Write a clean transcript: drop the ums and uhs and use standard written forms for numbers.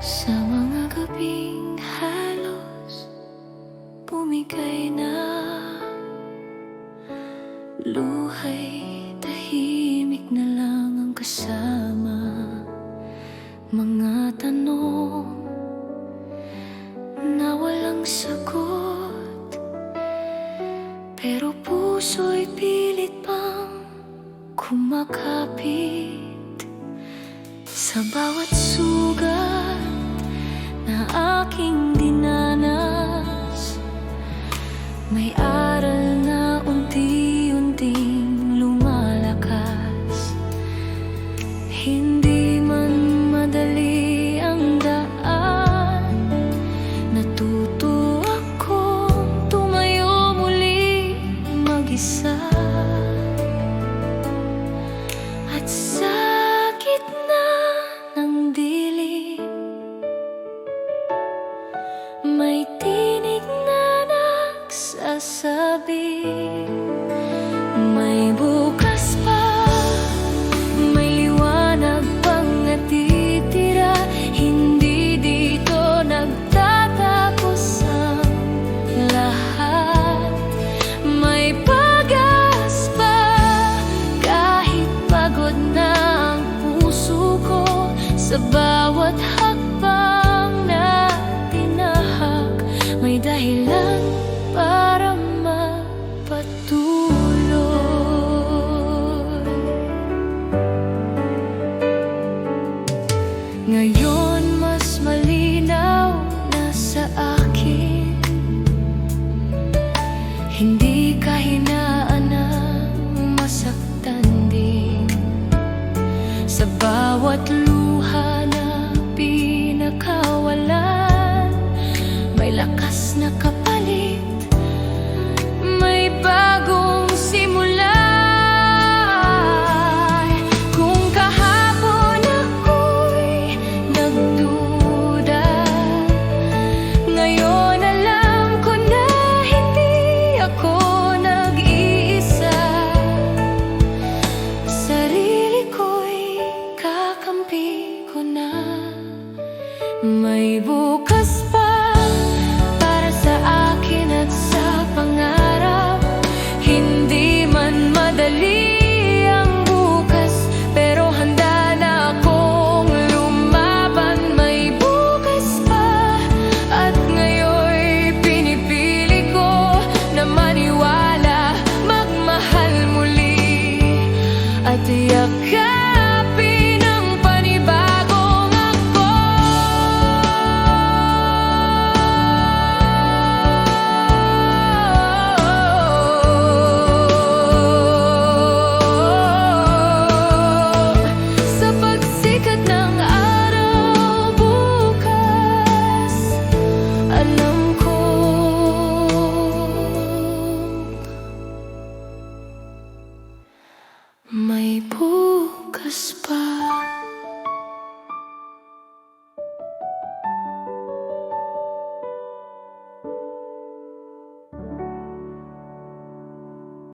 Sa mga gabing halos bumigay na, luhay tahimik na lang ang kasama. Mga tanong na walang sagot, pero puso'y pilit pang kumakapit. Sa bawat sugat na aking dinanas, may aral na unti-unting lumalakas. Hindi man madali ang daan, natuto akong tumayo muli mag-isa. At sa gitna ng dilim, may tinig na nagsasabi, may bukas pa, may liwanag pang natitira. Hindi dito nagtatapos ang lahat. May pag-asa pa, kahit pagod na ang puso ko. Sa bawat hakbang na tinahak, may dahilan para magpatuloy. Ngayon mas malinaw na sa akin, hindi kahinaan na masaktan din. Sa bawat luha na pinakawalan, may lakas na kapalit, may bagong simula. Kung kahapon ako'y nagduda, ngayon alam ko na hindi ako nag-iisa. Sarili ko'y kakampi ko na. May bukas pa para sa akin at sa pangarap. Hindi man madali ang bukas, pero handa na akong lumaban. May bukas pa, at ngayon'y pinipili ko na maniwala, magmahal muli at yakapin ang panibagong ako. Sa pagsikat ng araw bukas, alam ko may bukas pa.